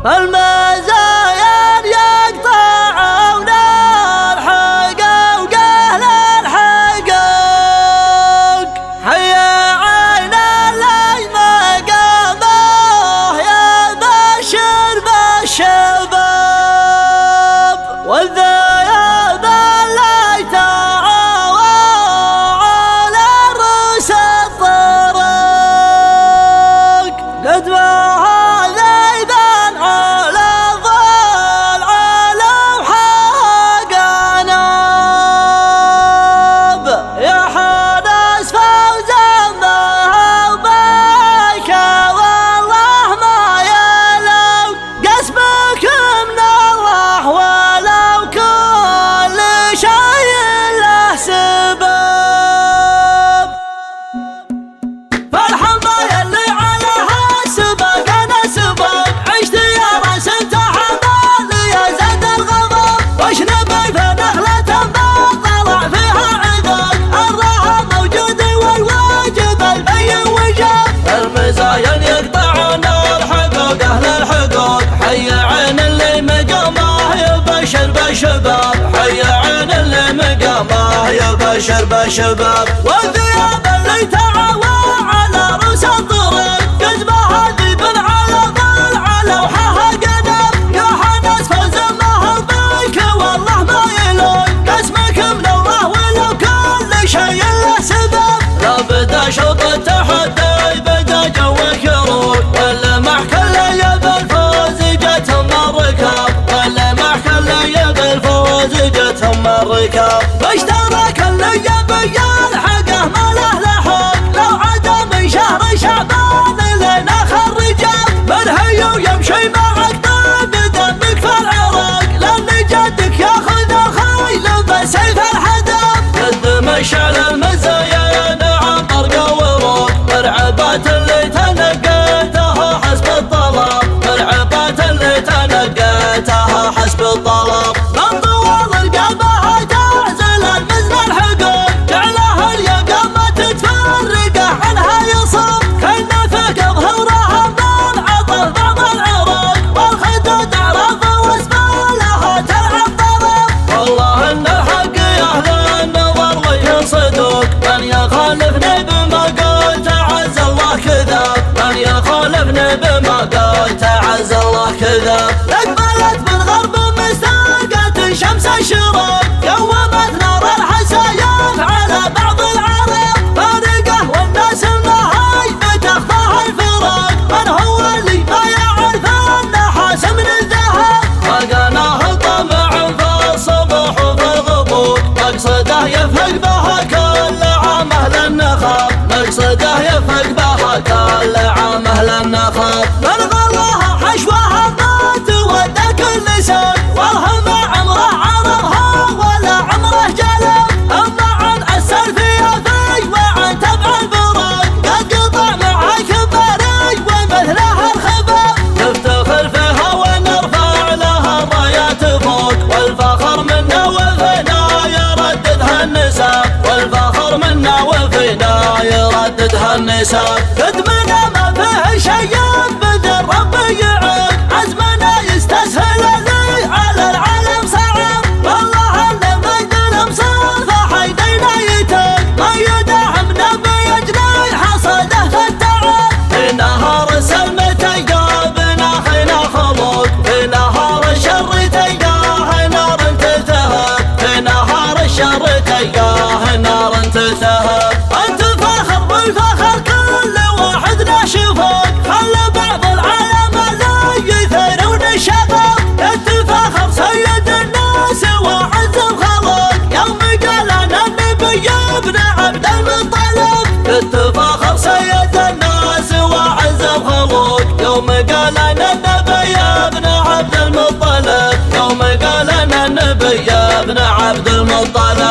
المزايا يقطعون الحق وقهل الحقوق، حيا عين اللي مقامه يبشر بالشباب، والذياب اللي تعاوى على رؤوس الطرق، قد ما هذا يبان على ظل علم حق يا حدث فوزا بهبك، والله ما يلو قسمك من الله، ولو كل شيء له سبب. فالحمد يلي على هالسبق انا سبق، عشت يا راس انت حمال يا زاد الغضب، وش نبي في نخلة طلع فيها عذاب، الراها موجود والواجب البين وجاب. المزايا يقطعون الحقوق اهل الحقوق، حي عين اللي مقامه يبشر بالشباب، حي عين اللي مقامه يبشر بالشباب، والذياب اللي تعاوى على رؤوس الطرق، قد ما هذب على ضلع لوحها قدم، يا حنس فوز ما هبك والله ما يلوي قسمك من الله، ولو كل شيء له سبب. لا بدا شوط التحدي بدا جوك يروق، ولا محكل بالفوز جتهم الركاب، ولا محكل بالفوز جتهم الركاب. واشترك اللي يبي الحقه ما له لحق، لو عدا من شهر شعبان لنا خرجاب، منهي ويمشي معك طيب دمك في العراق، لان جدك ياخذ الخيل بسيف الحدب. قد مشعل المزايا نعم طرقه وروق، مرعبات اللي تنقيتها حسب الطلب، مرعبات اللي تنقيتها حسب الطلب. من طوال القامة تعزل المزن الحقوق، جعلها اليقامة تتفرقه عنها يصب، كأنه فيك ظهورها من عطف بعض العروق، والخدود اعراض واسم لها تلعب ضرب. والله ان الحق يا اهل النظر وجه صدوق، من يخالفني بما قلت عز الله كذاب، من يخالفني بما قلت عز الله كذاب. اقبلت بالغرب مستاقة شمس الشروق، قومت نار الحسايات على بعض العرب، فارقه والناس النهاي بتخفاها الفراق، من هو اللي ما يعرف النحاس من الذهب. لقناه طمع في الصبح وفي الغبوق، مقصده يفهق بها كل عام اهل النخاب، مقصده يفهق بها كل عام اهل النخاب. من غلاها حشوها ما تودى كل سوق، والهم عمره عرضها ولا عمره جلب، اما عن السلفية في وعن تبع البراق، قد قطع معك بري ومثلها الخبر. نفتخر فيها ونرفع لها الرايات فوق، والفخر منا وفينا يرددها النساب، والفخر منا وفينا يرددها النساب. قدمنا ما فيه شيء بدل ربي يعود، عزمنا يستسهل لي على العالم صعب، والله اللي مجد الامصار فحيدينا يتوب، ما يدعمنا بيجني حصده في التعب. في نهار السلم تلقى خينا خلوق، في نهار الشر تلقاه نار تلتهب، في نهار الشر تلقاه نار تلتهب. انت فاخر بالفخر كل واحد له شفوق، خلى بعض العالم اللي يثيرون الشباب، اتفاخر سيد الناس وعز الخلق، يوم قال انا النبي ابن عبد المطلب. اتفاخر سيد الناس وعز الخلق، يوم قال انا النبي ابن عبد المطلب، يوم قال انا النبي ابن عبد المطلب.